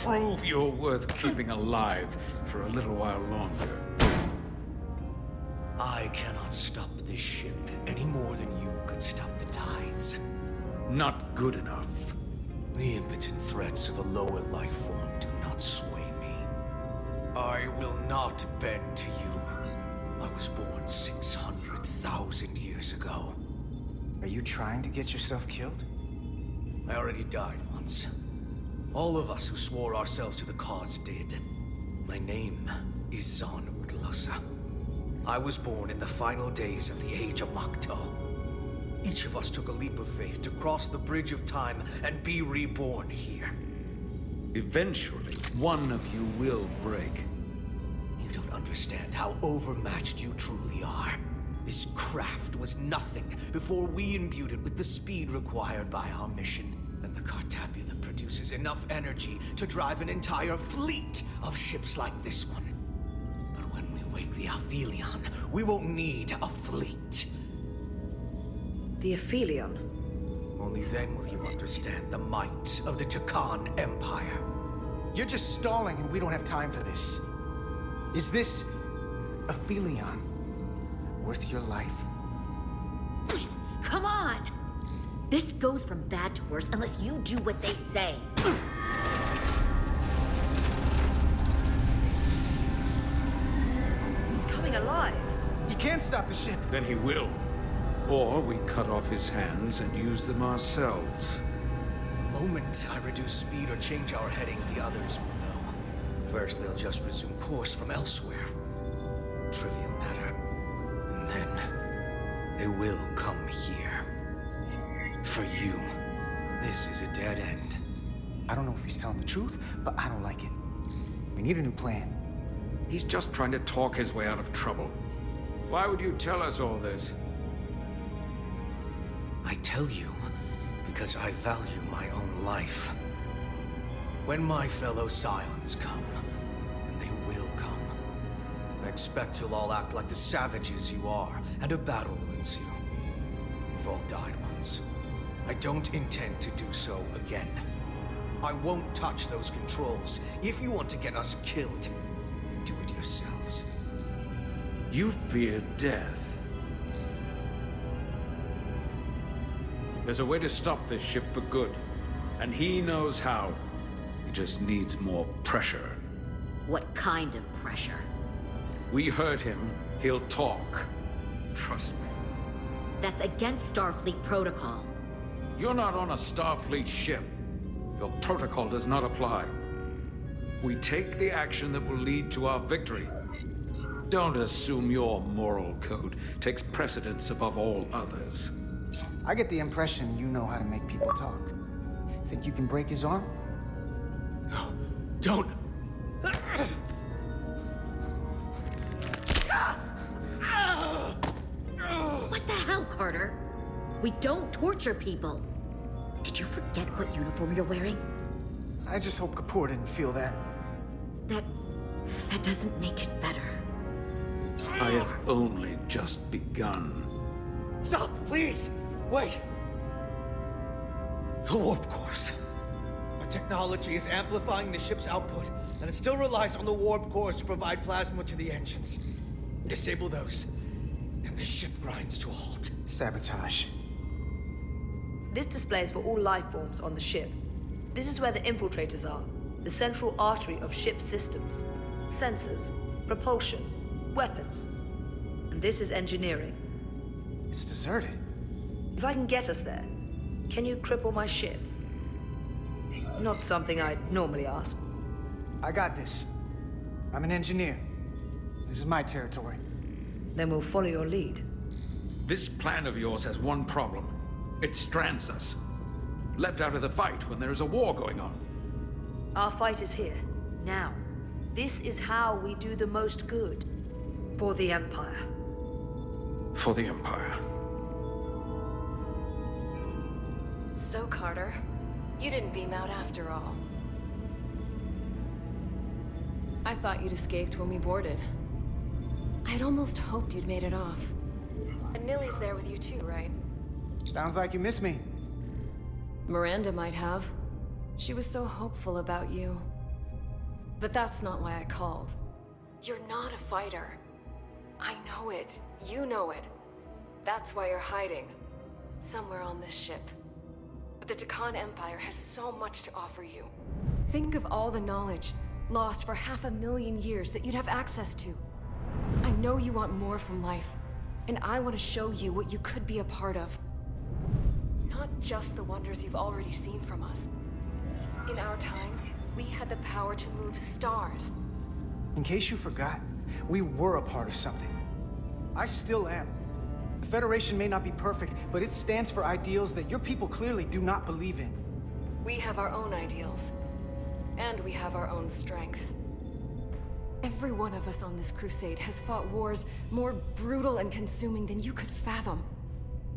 prove you're worth keeping alive for a little while longer. I cannot stop this ship any more than you could stop the tides. Not good enough. The impotent threats of a lower life form do not sway me. I will not bend to you. I was born 600,000 years ago. Are you trying to get yourself killed? I already died once. All of us who swore ourselves to the cause did. My name is Zon Udlosa. I was born in the final days of the Age of Makto. Each of us took a leap of faith to cross the bridge of time and be reborn here. Eventually, one of you will break. You don't understand how overmatched you truly are. This craft was nothing before we imbued it with the speed required by our mission. And the Cartabula produces enough energy to drive an entire fleet of ships like this one. But when we wake the Aphelion, we won't need a fleet. The Aphelion? Only then will you understand the might of the Takan Empire. You're just stalling and we don't have time for this. Is this Aphelion worth your life? Come on! This goes from bad to worse unless you do what they say. It's coming alive. You can't stop the ship. Then he will. Or we cut off his hands and use them ourselves. The moment I reduce speed or change our heading, the others will know. First, they'll just resume course from elsewhere. Trivial matter. And then, they will come here. For you, this is a dead end. I don't know if he's telling the truth, but I don't like it. We need a new plan. He's just trying to talk his way out of trouble. Why would you tell us all this? I tell you because I value my own life. When my fellow Scions come, and they will come, I expect you'll all act like the savages you are, and a battle will ensue. We've all died once. I don't intend to do so again. I won't touch those controls. If you want to get us killed, do it yourselves. You fear death. There's a way to stop this ship for good, and he knows how. He just needs more pressure. What kind of pressure? We heard him, he'll talk. Trust me. That's against Starfleet protocol. You're not on a Starfleet ship. Your protocol does not apply. We take the action that will lead to our victory. Don't assume your moral code takes precedence above all others. I get the impression you know how to make people talk. Think you can break his arm? No, don't! What the hell, Carter? We don't torture people. Did you forget what uniform you're wearing? I just hope Kapoor didn't feel that. That doesn't make it better. I have only just begun. Stop, please! Wait! The warp cores. Our technology is amplifying the ship's output, and it still relies on the warp cores to provide plasma to the engines. Disable those, and the ship grinds to a halt. Sabotage. This display is for all life forms on the ship. This is where the infiltrators are, the central artery of ship systems. Sensors, propulsion, weapons. And this is engineering. It's deserted. If I can get us there, can you cripple my ship? Not something I'd normally ask. I got this. I'm an engineer. This is my territory. Then we'll follow your lead. This plan of yours has one problem. It strands us. Left out of the fight when there is a war going on. Our fight is here, now. This is how we do the most good. For the Empire. For the Empire. So, Carter, you didn't beam out after all. I thought you'd escaped when we boarded. I'd almost hoped you'd made it off. And Nilly's there with you too, right? Sounds like you miss me. Miranda might have. She was so hopeful about you. But that's not why I called. You're not a fighter. I know it. You know it. That's why you're hiding. Somewhere on this ship. But the Takan Empire has so much to offer you. Think of all the knowledge lost for 500,000 years that you'd have access to. I know you want more from life, and I want to show you what you could be a part of. Not just the wonders you've already seen from us. In our time, we had the power to move stars. In case you forgot, we were a part of something. I still am. The Federation may not be perfect, but it stands for ideals that your people clearly do not believe in. We have our own ideals. And we have our own strength. Every one of us on this crusade has fought wars more brutal and consuming than you could fathom.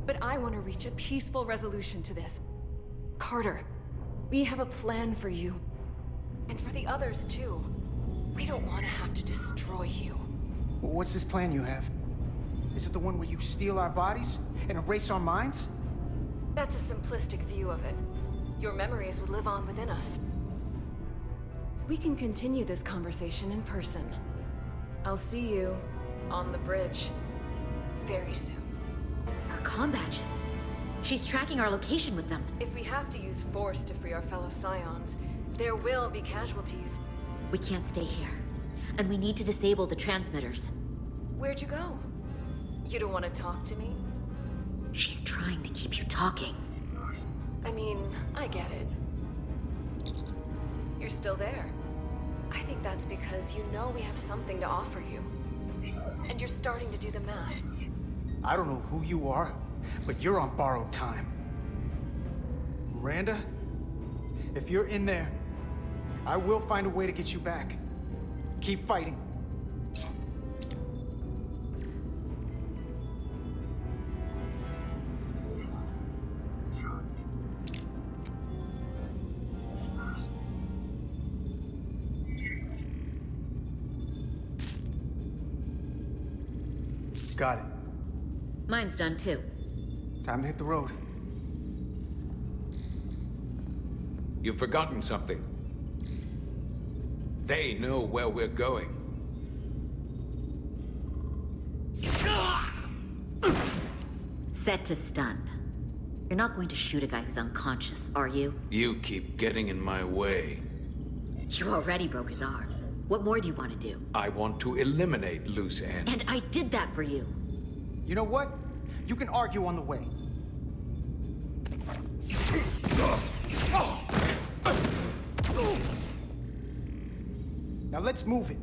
But I want to reach a peaceful resolution to this. Carter, we have a plan for you. And for the others, too. We don't want to have to destroy you. What's this plan you have? Is it the one where you steal our bodies and erase our minds? That's a simplistic view of it. Your memories would live on within us. We can continue this conversation in person. I'll see you on the bridge very soon. Her comm badges. She's tracking our location with them. If we have to use force to free our fellow Scions, there will be casualties. We can't stay here. And we need to disable the transmitters. Where'd you go? You don't want to talk to me? She's trying to keep you talking. I mean, I get it. You're still there. I think that's because you know we have something to offer you. And you're starting to do the math. I don't know who you are, but you're on borrowed time. Miranda, if you're in there, I will find a way to get you back. Keep fighting. Got it. Mine's done too. Time to hit the road. You've forgotten something. They know where we're going. Set to stun. You're not going to shoot a guy who's unconscious, are you? You keep getting in my way. You already broke his arm. What more do you want to do? I want to eliminate loose ends. And I did that for you. You know what? You can argue on the way. Now let's move it.